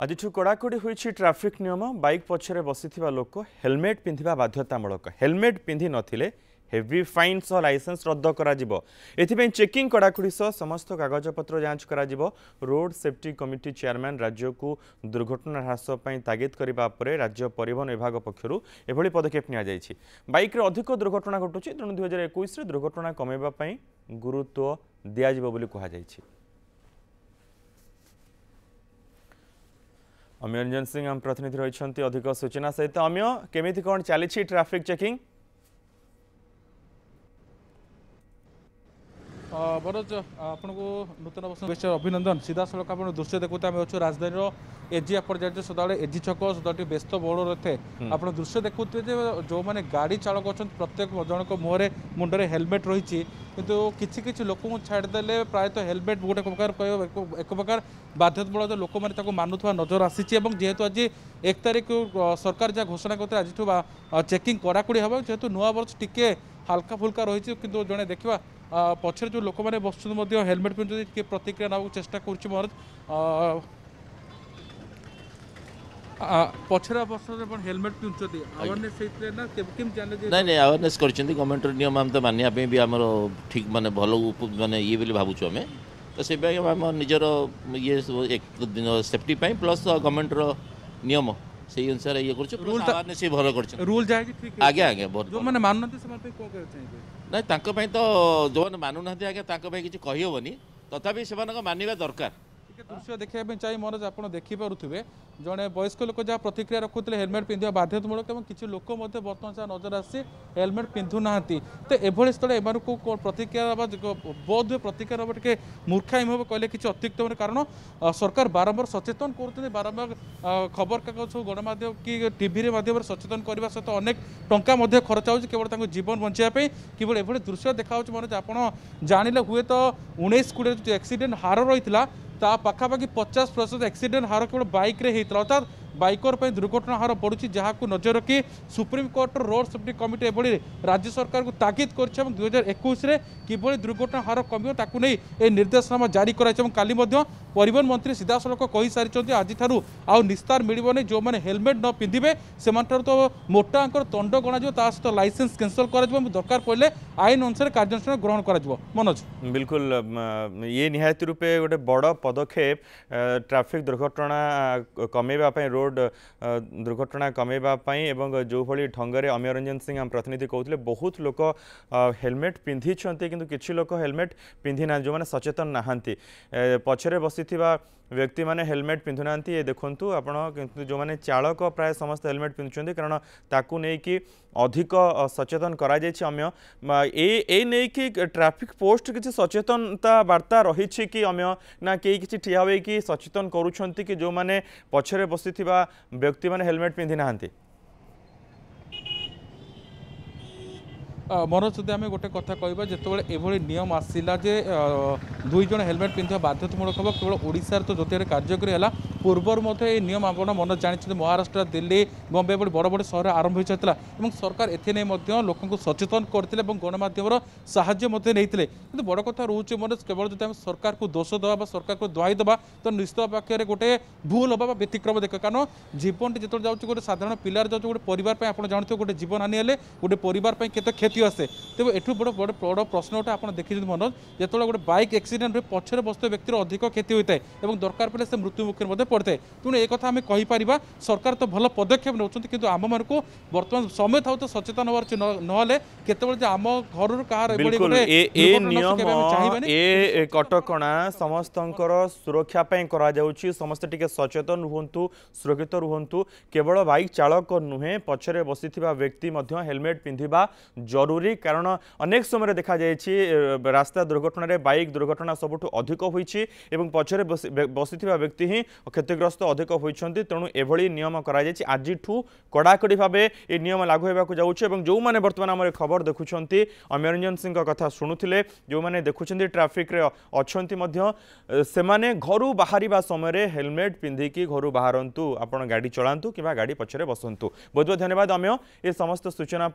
आज कड़ाकड़ी हुई ट्राफिक नियम बाइक पछरे बसी लोक हेलमेट पिंधा बाध्यतामूलक हेलमेट पिंधि नथिले हेवी फाइन सह लाइसेंस रद्द कर चेकिंग कड़ाकड़ी सह समस्त कागजपत्र जांच कर रोड सेफ्टी कमिटी चेयरमैन राज्य को दुर्घटना ह्रास तागिद करने राज्य परिवहन विभाग पक्षर एभली पदक्षेप नि बाइक अधिक दुर्घटना घटुची तेणु 2021 दुर्घटना कमेवाई गुरुत्व दिज्व कहुई। अम्यरंजन सिंह आम प्रतिनिधि रही अधिक सूचना सहित अम्य केमिति कौन चली ट्राफिक चेकिंग मनोज आपन को नूतन वर्ष अभिनंदन सीधा सड़क आप दृश्य देखते आम अच्छे राजधानी एजी अपरजार्य सदा एजी छक सदा व्यस्त बड़ रथे आप दृश्य देखुए जो मैंने गाड़ी चालक अच्छा प्रत्येक जन मुहर मुंडे हेलमेट रही किंतु किसी लोक छाड़देले प्रायतः हेलमेट गोटे प्रकार एक प्रकार बाध्यतामूलक लोक मैंने मानुवा नजर आसी जेहेतु आज 1 तारिख सरकार जहाँ घोषणा करते आज चेकिंग कड़ाकड़ी हम जेहेतु नुआ वर्ष टिके हल्का फुल्का रही कि जड़े देखा पछरे जो लोक मैंने बस हेलमेट पिंधुचे प्रतिक्रिया ना चेष्टा कर पछरा बस हेलमेट पिंधुते अवेयरनेस ना नहीं अवेयरनेस करछन्ती गवर्नमेंट नियम हम तो मानिया भी हमर ठीक माने भलो माने ये बोली भाबुछु हमें तो से हम निजर ये एक सेफ्टी पाई प्लस गवर्नमेंट रो नियम से अनुसार ये करछु रूल अवेयरनेस भलो करछु रूल जाय कि ठीक आगे आगे जो माने माननते से पे को करे चाहिए नहीं तांको पई तो जो माने मानु नथि आगे तांको पई किछि कहि होबनी तथापि सेमानक मानिबा दरकार दृश्य देखा चाहिए मनोज आप देखिपे जड़े वयस्क लोक जहाँ प्रतिक्रिया रखुते हेलमेट पिंधा बाध्यतामूलक और किसी लोक बर्तमान जहाँ नजर आसी हेलमेट पिंधु ना तो एभली स्थल एम प्रतिक्रिया बोध प्रतिक्रिया टे मूर्खाइम हम कहले कि अतिरिक्त कारण सरकार बारंबार सचेतन कर बारंबार खबर कागज गणमाध्यम कि टीवी माध्यम सचेतन करने सहित अनेक टंका खर्च हो केवल जीवन बचाई केवल एभली दृश्य देखा मनोज आप जानिले हुए तो 19-20 एक्सीडेंट हार रही पाखापाखि 50% एक्सीडेंट हार केवल बाइक रे होता अर्थात बाइकर पर दुर्घटना हार बढ़ुची जहाँ को नजर रखी सुप्रीमकोर्ट रोड सेफ्टी कमिटी एभली राज्य सरकार को तागिद कर 2021 किभली दुर्घटना हार कम नहीं ये निर्देशनामा जारी कराई काली परिवहन मंत्री सीधा सड़क कही सारी आज आउ निस्तार मिलनी जो मैंने हेलमेट न पिंधे से तो मोटा अंकर दंड गणा सहित लाइसेंस कैंसल कर दरकार पड़े आईन अनुसार कार्यानुष्ठान ग्रहण कर मनोज बिल्कुल ये निहायती रूपे गोटे बड़ पदक्षेप ट्रैफिक दुर्घटना कमेवाई रोड दुर्घटना कमेवाई एवं जो भली ढंग अम्यरंजन सिंह आम प्रतिनिधि कहते बहुत लोक हेलमेट पिंधि किंतु किछि लोक हेलमेट पिंधि ना जो मैंने सचेतन नहांती पछरे बसी व्यक्ति माने हेलमेट पिंधु ना ये देखु आपण किंतु जो मैंने चालक प्राय समस्त हेलमेट पिंधुंट कारण ताकू नहीं कि अधिक सचेतन करा जायछि अम्य ए नहीं कि ट्रैफिक पोस्ट किसी सचेतनता वार्ता रही कि अम्य ना कई किसी ठिया हुए कि सचेतन करुछंती कि जो माने पछरे बसिथिबा व्यक्ति माने हेलमेट पिंधि नाहांती मनोज जदि आम गोटे कथा कहबा जितेबाला एभली नियम आसला जे 2 जन हेलमेट पिंधा बाध्यतामूलक हम केवल ओडिशा तो जो कार्यकारी है पूर्वर ये नियम आप मन जानते महाराष्ट्र दिल्ली बम्बे भली बड़ बड़ सहर आरंभ होता सरकार एने लोक सचेतन करते गणमाध्यम साहाय्य नहीं बड़ कथा रोचे मनोज केवल जो सरकार को दोष देवा सरकार को दुआई देवा तो निश्चित पाखे गोटे भूल हवा व्यतिक्रम देख कारण जीवन जो जाऊँगी गोटे साधारण पिलार जाऊँ गोटे परिवार आप जानते गोटे जीवन हानि हेले गोटे परिवार केते क्षति आसे तेज एठू बड़ बड़ बड़ प्रश्न गोटे आप देखिए मनोज जो गोटे बाइक एक्सीडेंट पछरे बसुवा व्यक्तिर अधिक क्षति होता है और दरकार पड़े से मृत्यु मुखी पड़ता है तेणु एक कथा आम कहीपर सरकार तो भल पदक्षेप नौ कि आम मन को बर्तमान समय था तो सचेतन हमार ना केत आम घर कह कटकणा समस्त सुरक्षा समस्त टिके सचेतन रुहतु सुरक्षित रुहतु केवल बाइक चालक नुहे पछरे बसी व्यक्ति हेलमेट पिंधिबा जरूरी कारण अनेक समय देखा जाए रास्ता दुर्घटना बाइक दुर्घटना सबुठ अधिक होईछि एवं पछरे बसी व्यक्ति ही क्षतिग्रस्त अधिक होती तेणु एभली नियम कराई आज कड़ाकड़ी भाव ये नियम लागू होगा जाऊँच जो मैंने बर्तमान आम खबर देखुंत अम्यरंजन सिंह कथा शुणुले जो मैंने देखुं ट्राफिक अच्छा से घर बाहर समय हेलमेट पिंधिकी घर बाहरतु आप गाड़ी चलातु कि गाड़ी पछरे बसतु बहुत बहुत धन्यवाद अम्य ये समस्त सूचना।